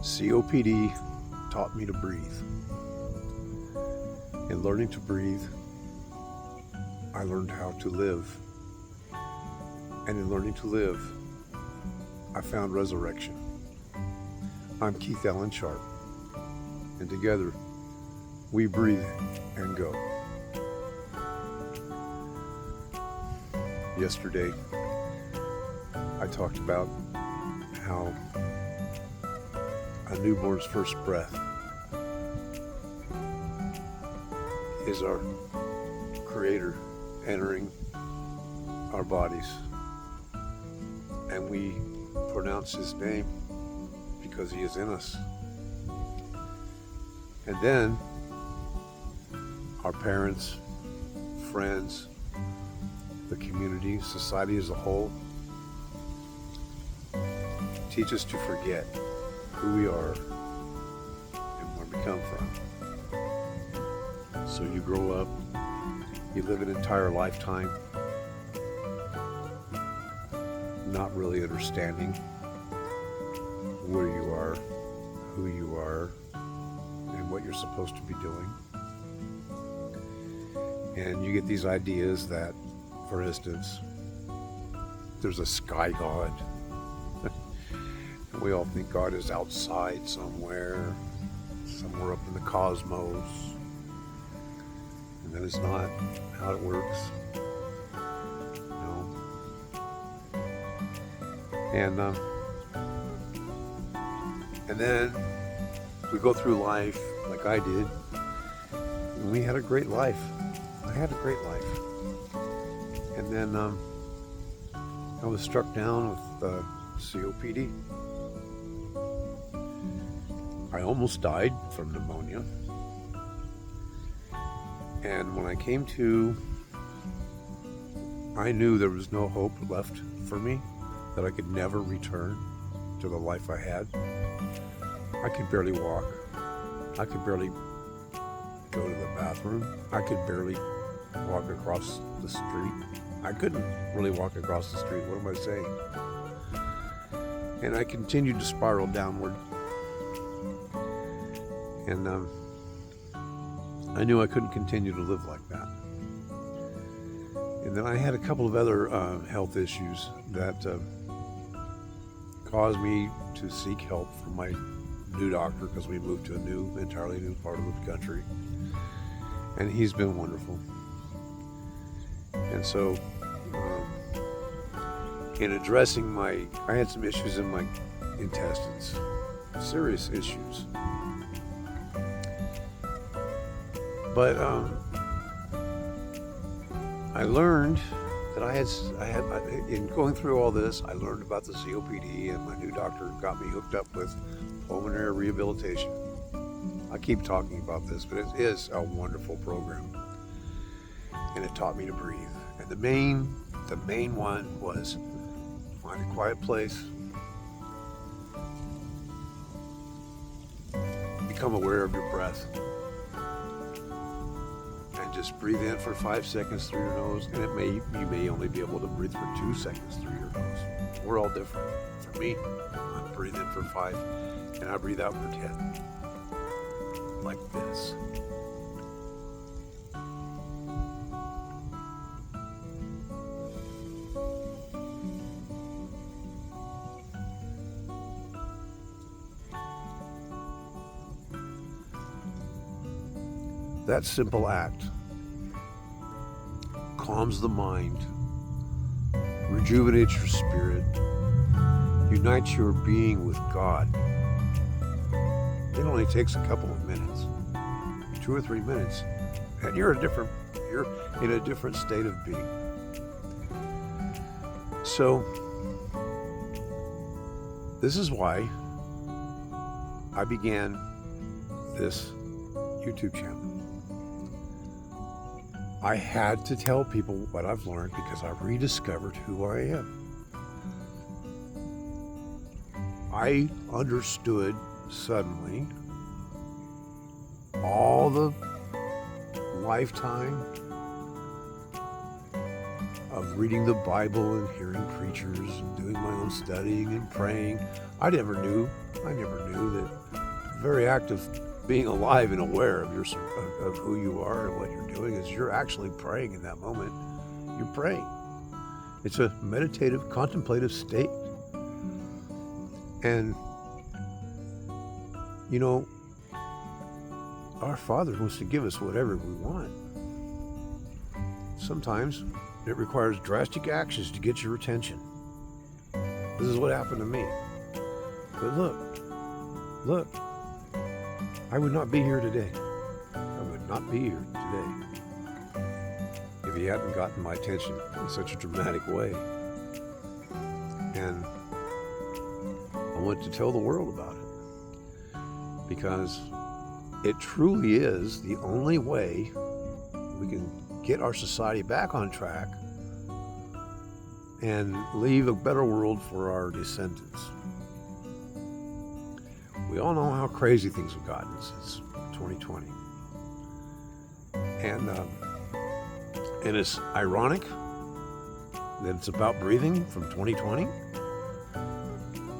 COPD taught me to breathe. In learning to breathe, I learned how to live. And in learning to live, I found resurrection. I'm Keith Allen Sharp, and together we breathe and go. Yesterday, I talked about how a newborn's first breath is our Creator entering our bodies, and we pronounce His name because He is in us. And then our parents, friends, the community, society as a whole teach us to forget who we are and where we come from. So you grow up, you live an entire lifetime not really understanding where you are, who you are, and what you're supposed to be doing. And you get these ideas that, for instance, there's a sky god. And we all think God is outside somewhere up in the cosmos. And that is not how it works. No. And then we go through life like I did, and we had a great life. I had a great life. And then I was struck down with COPD. I almost died from pneumonia. And when I came to, I knew there was no hope left for me, that I could never return to the life I had. I could barely walk. I could barely go to the bathroom. I could barely walk across the street. I couldn't really walk across the street. What am I saying? And I continued to spiral downward. And I knew I couldn't continue to live like that. And then I had a couple of other health issues that caused me to seek help from my new doctor, because we moved to a entirely new part of the country. And he's been wonderful. And so, in addressing I had some issues in my intestines, serious issues. But I learned that I had, in going through all this, I learned about the COPD, and my new doctor got me hooked up with pulmonary rehabilitation. I keep talking about this, but it is a wonderful program. And it taught me to breathe. And the main one was find a quiet place, become aware of your breath, and just breathe in for 5 seconds through your nose. And you may only be able to breathe for 2 seconds through your nose. We're all different. For me, I breathe in for 5 and I breathe out for 10. Like this. That simple act calms the mind, rejuvenates your spirit, unites your being with God. It only takes a couple of minutes, 2 or 3 minutes, and you're in a different state of being. So, this is why I began this YouTube channel. I had to tell people what I've learned because I rediscovered who I am. I understood suddenly all the lifetime of reading the Bible and hearing preachers and doing my own studying and praying. I never knew that the very act of being alive and aware of of who you are and what you're doing is you're actually praying in that moment. You're praying. It's a meditative, contemplative state. And, you know, our Father wants to give us whatever we want. Sometimes it requires drastic actions to get your attention. This is what happened to me. But look, I would not be here today. I would not be here today if he hadn't gotten my attention in such a dramatic way. And I want to tell the world about it because it truly is the only way we can get our society back on track and leave a better world for our descendants. We all know how crazy things have gotten since 2020. And it's ironic that it's about breathing from 2020,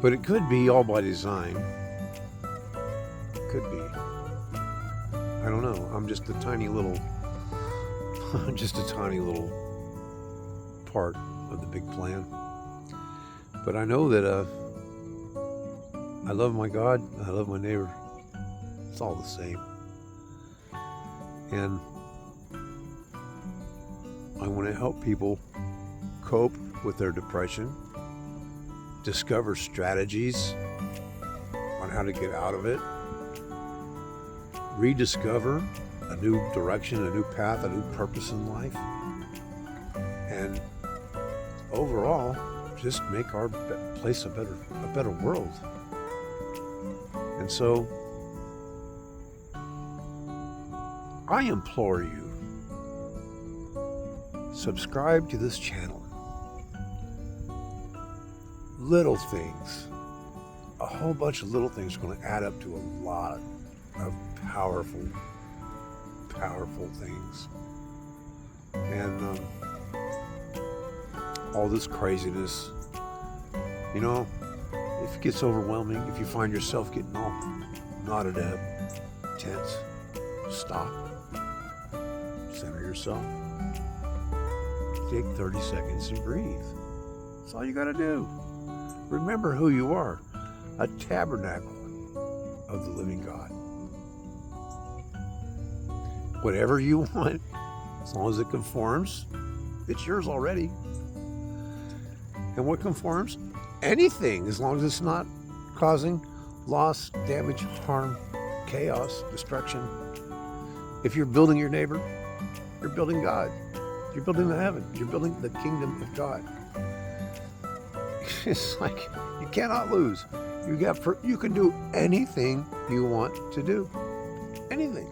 but it could be all by design. It could be. I don't know. I'm just a tiny little part of the big plan. But I know that I love my God, I love my neighbor. It's all the same. And I want to help people cope with their depression, discover strategies on how to get out of it, rediscover a new direction, a new path, a new purpose in life, and overall, just make our place a better world. And so, I implore you, subscribe to this channel. Little things, a whole bunch of little things are going to add up to a lot of powerful things. And all this craziness, you know, if it gets overwhelming, if you find yourself getting all knotted up, tense, stop, center yourself, take 30 seconds and breathe. That's all you got to do. Remember who you are, a tabernacle of the living God. Whatever you want, as long as it conforms, it's yours already. And what conforms? Anything, as long as it's not causing loss, damage, harm, chaos, destruction. If you're building your neighbor, you're building God. You're building the heaven. You're building the kingdom of God. It's like you cannot lose. You can do anything you want to do. Anything.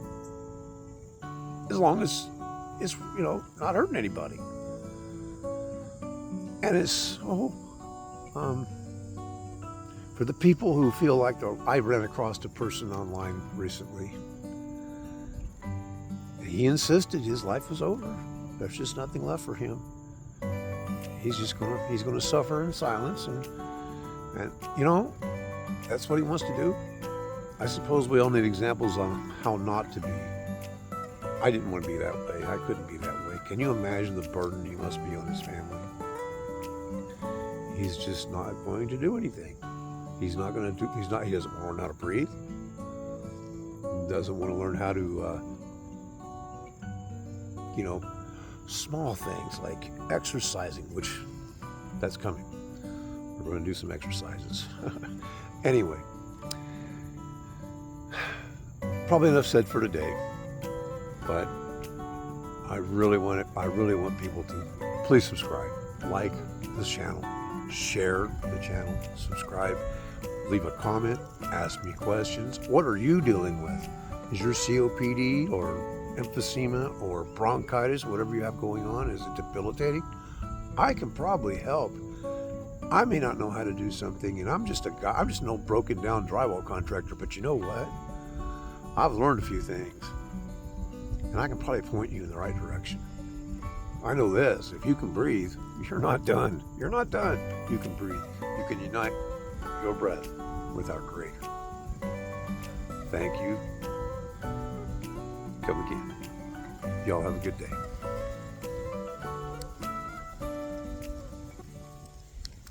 As long as it's, not hurting anybody. And it's so, for the people who feel like I ran across a person online recently. He insisted his life was over. There's just nothing left for him. He's gonna suffer in silence, and that's what he wants to do. I suppose we all need examples on how not to be. I didn't want to be that way. I couldn't be that way. Can you imagine the burden he must be on his family? He's just not going to do anything. He doesn't want to learn how to breathe. He doesn't want to learn how to, small things like exercising, which that's coming. We're going to do some exercises. Anyway, probably enough said for today, but I really want people to please subscribe, like this channel, share the channel, subscribe, leave a comment, ask me questions. What are you dealing with? Is your COPD or emphysema or bronchitis, whatever you have going on, is it debilitating? I can probably help. I may not know how to do something, and I'm just an old broken down drywall contractor, but you know what? I've learned a few things, and I can probably point you in the right direction. I know this: if you can breathe, You're not done. You're not done. You can breathe. You can unite your breath with our Creator. Thank you. Come again. Y'all have a good day.